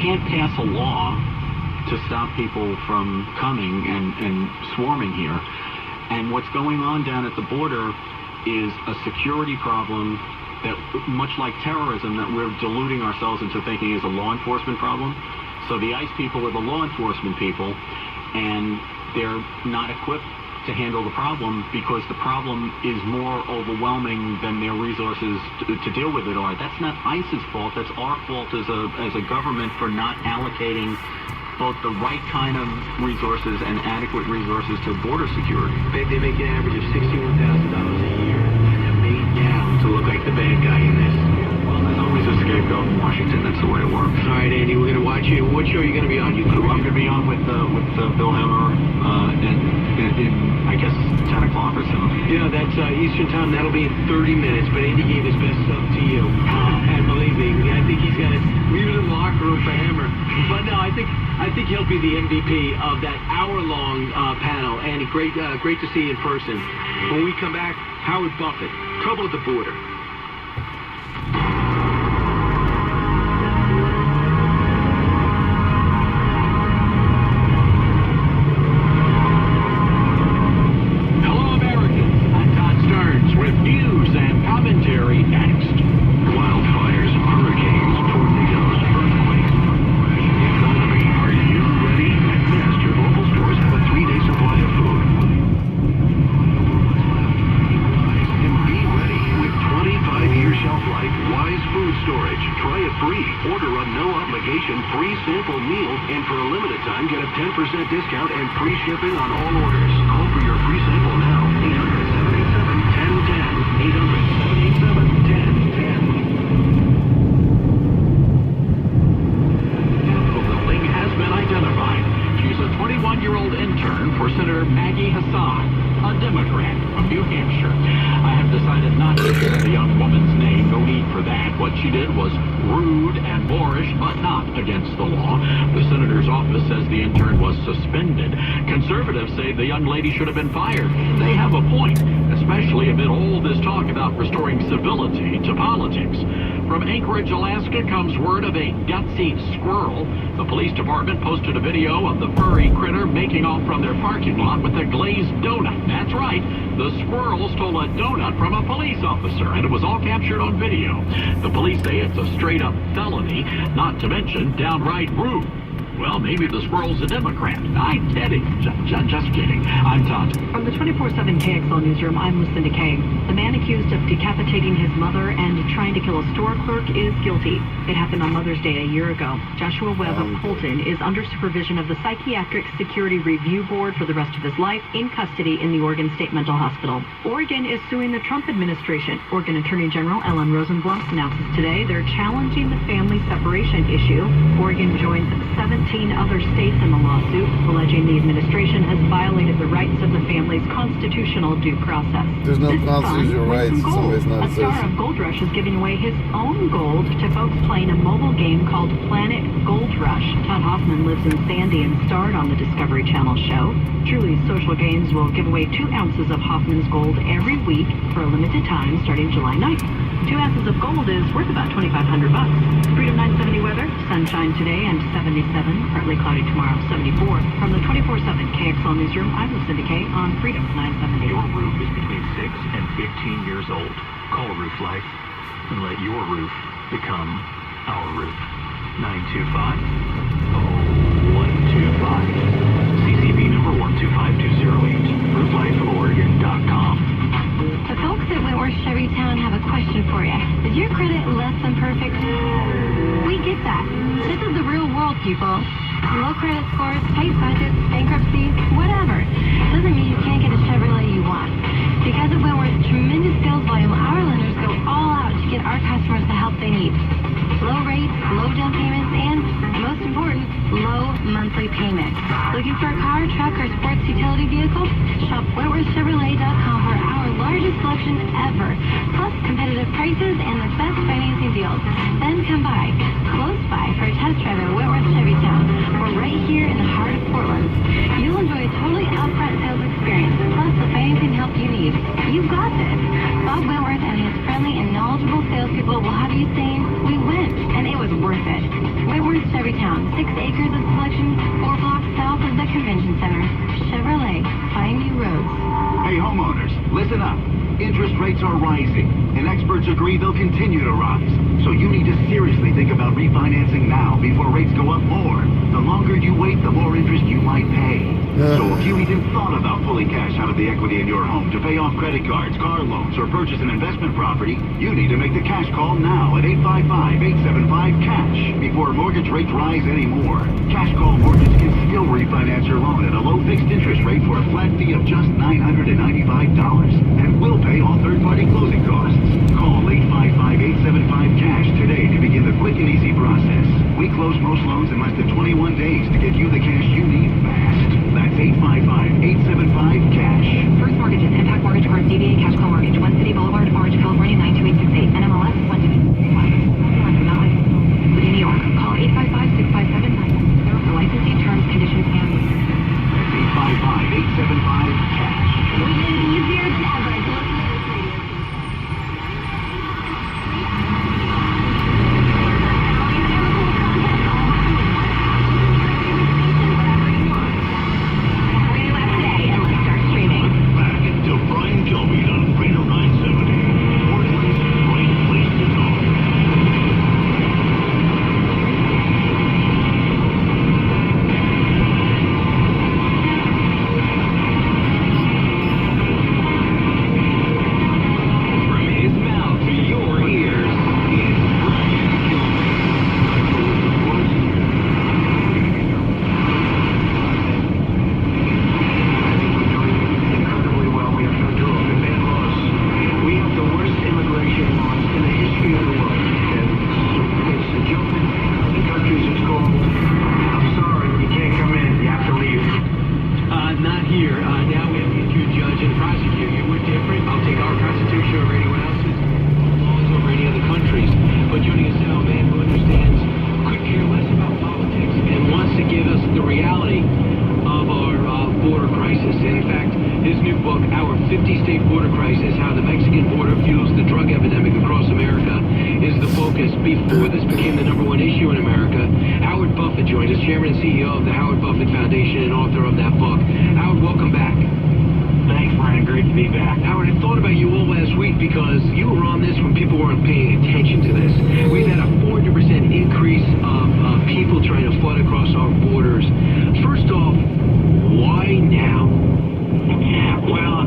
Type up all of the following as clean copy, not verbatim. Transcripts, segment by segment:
can't pass a law to stop people from coming and swarming here. And what's going on down at the border is a security problem that, much like terrorism, that we're deluding ourselves into thinking is a law enforcement problem. So the ICE people are the law enforcement people, and they're not equipped to handle the problem because the problem is more overwhelming than their resources to deal with it are. That's not ICE's fault. That's our fault as a government for not allocating both the right kind of resources and adequate resources to border security. They make an average of $61,000 a year, and they're made now to look like the bad guy in this. Well, there's always a scapegoat in Washington. That's the way it works. All right, Andy, we're going to watch you. What show are you going to be on? I'm going to be on with Bill Hemmer in I guess 10 o'clock or so. Yeah, that's Eastern time. That'll be in 30 minutes. But Andy gave his best stuff to you, and believe me, I think he's got to leave it in the locker room for Hemmer. But no, I think he'll be the MVP of that hour-long panel. Andy, great to see you in person. When we come back, Howard Buffett, trouble at the border. Discount and free shipping on all orders. Call for your free sample now. 877-1010. 877-1010. The building has been identified. She's a 21-year-old intern for Senator Maggie Hassan, a Democrat from New Hampshire. I have decided not to share the young woman's name. No need for that. What she did was rude and boorish, but not against the law. The senator's office says the intern was suspended. Conservatives say the young lady should have been fired. They have a point, especially amid all this talk about restoring civility to politics. From Anchorage, Alaska comes word of a gutsy squirrel. The police department posted a video of the furry critter making off from their parking lot with a glazed donut. That's right, the squirrel stole a donut from a police officer, and it was all captured on video. The police say it's a straight-up felony, not to mention downright rude. Well, maybe the squirrel's a Democrat. I'm kidding. Just kidding. I'm Todd. From the 24/7 KXL newsroom, I'm Lucinda Kay. The man accused of decapitating his mother and trying to kill a store clerk is guilty. It happened on Mother's Day a year ago. Joshua Webb of Colton is under supervision of the Psychiatric Security Review Board for the rest of his life in custody in the Oregon State Mental Hospital. Oregon is suing the Trump administration. Oregon Attorney General Ellen Rosenblum announces today they're challenging the family separation issue. Oregon joins 17 other states in the lawsuit, alleging the administration has violated the rights of the family's constitutional due process. There's no constitutional rights. Somebody's not a star of Gold Rush is giving away his own gold to folks playing a mobile game called Planet Gold Rush. Todd Hoffman lives in Sandy and starred on the Discovery Channel show. Truly's Social Games will give away 2 ounces of Hoffman's gold every week for a limited time starting July 9th. 2 ounces of gold is worth about $2,500. Freedom 970 weather, sunshine today and 77, partly cloudy tomorrow, 74. From the 24/7 KXL newsroom, I'm Lucinda Kay on Freedom 970. Your roof is between 6 and 15 years old. Call Roof Life and let your roof become our roof. 925-0125. CCB number 125208. RoofLifeOregon.com. The folks at Wentworth Chevytown have a question for you. Is your credit less than perfect? We get that. This is the real world, people. Low credit scores, tight budgets, bankruptcy, whatever. Doesn't mean you can't get a Chevrolet you want. Because of Wentworth's tremendous sales volume, our lenders go all out to get our customers the help they need. Low rates, low down payments, and, most important, low monthly payments. Looking for a car, truck, or sports utility vehicle? Shop WentworthChevrolet.com for our largest selection ever, plus competitive prices and the best financing deals. Then come by, close by, for a test drive at Wentworth Chevytown. We're right here in the heart of Portland. You'll enjoy a totally upfront sales experience, plus the financing help you need. You've got this. Bob Wentworth and his friendly and knowledgeable salespeople will have you saying, "We went, and it was worth it." Wentworth Chevrolet. Sherrytown. 6 acres of selection, 4 blocks south of the convention center. Chevrolet, find new roads. Hey homeowners, listen up. Interest rates are rising, and experts agree they'll continue to rise. So you need to seriously think about refinancing now before rates go up more. The longer you wait, the more interest you might pay. So if you even thought about pulling cash out of the equity in your home to pay off credit cards, car loans, or purchase an investment property, you need to make the cash call now at 855-875-CASH before mortgage rates rise anymore. Cash Call Mortgage can still refinance your loan at a low fixed interest rate for a flat fee of just $995 and will pay all third-party closing costs. Call 855-875-CASH today to begin the quick and easy process. We close most loans in less than 21 days to get you the cash you need fast. That's 855-875-CASH. First Mortgages, Impact Mortgage Corp. DBA Cash Call Mortgage, 1 City Boulevard, Orange, California, 92868. NMLS 12861. City, New York. Call 855-657-910 for licensing terms, conditions, and rates. 855-875-CASH. We made it easier to ever to listen to this radio. Back to Brian Kilby on Reno 970. Portland's great place to talk. From his mouth to your ears, it's Brian Kilby. Incredibly well. We have no joke and bad laws. We have the worst immigration laws in the history of the world. And it's a joke. The country's it's called. I'm sorry, you can't come in. You have to leave. Not here. Now we have to judge and prosecute you. We're different. I'll take our Constitution over anyone else's, laws over any other countries. But joining us now, a man who understands, could care less about politics, and wants to give us the reality of our border crisis. And in fact, his new book, Our 50-State Border Crisis, How the Mexican Border Fuels the Drug Epidemic Across America, is the focus before this became the #1 issue in America. Howard Buffett joins us, Chairman and CEO of the Howard Buffett Foundation and author of that book. Howard, welcome back. Thanks, Brian. Great to be back. Howard, I thought about you all last week because you were on this when people weren't paying attention to this. We've had a 400% increase of people trying to flood across our borders. First off, why now? Well,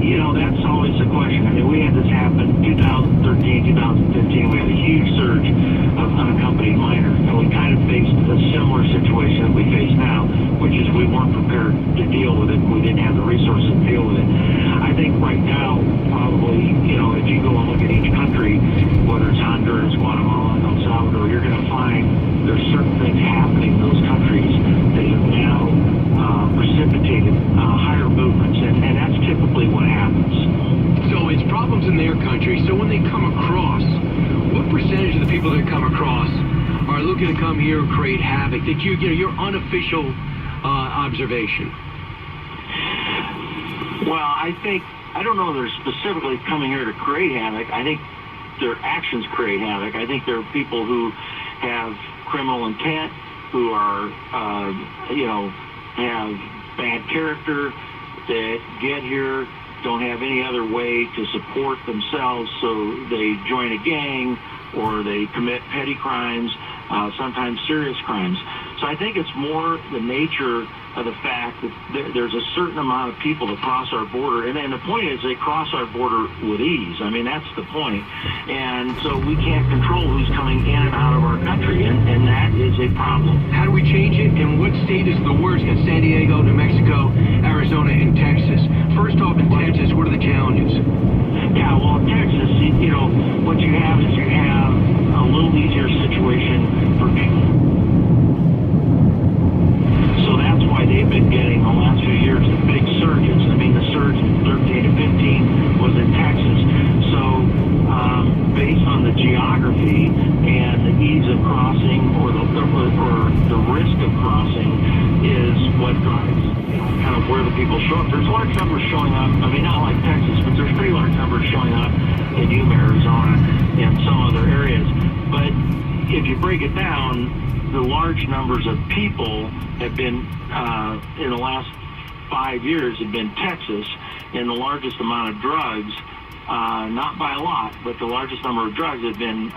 you know, that's always the question. I mean, we had this happen 2013, 2015. We had a huge surge of unaccompanied minors, and we kind of faced a similar situation that we face now, which is we weren't prepared to deal with it. We didn't have the resources to deal with it. I think right now, probably, you know, if you go and look at each country, whether it's Honduras, Guatemala, and El Salvador, you're going to find there's certain things happening in those countries that have now precipitated higher movements, and that's typically what happens. So it's problems in their country. So when they come across, what percentage of the people that come across are looking to come here and create havoc? That you know, your unofficial observation. Well, I don't know they're specifically coming here to create havoc. I think their actions create havoc. I think there are people who have criminal intent, who are, have bad character, that get here, don't have any other way to support themselves, so they join a gang or they commit petty crimes, sometimes serious crimes. So I think it's more the nature of the fact that there's a certain amount of people that cross our border, and the point is they cross our border with ease. I mean, that's the point. And so we can't control who's coming in and out of our country, and that is a problem. How do we change it, and what state is the worst? Got San Diego, New Mexico, Arizona, and Texas. First off, in Texas, what are the challenges? Yeah, well, in Texas, you know, what you have is you have a little easier situation for people. So that's why they've been getting, the last few years, the big surges. I mean, the surge in 13 to 15 was in Texas. So based on the geography and the ease of crossing or the risk of crossing is what drives, you know, kind of where the people show up. There's large numbers showing up. I mean, not like Texas, but there's pretty large numbers showing up in Yuma, Arizona, and some other areas. But if you break it down, the large numbers of people have been, in the last 5 years, have been Texas, and the largest amount of drugs, not by a lot, but the largest number of drugs have been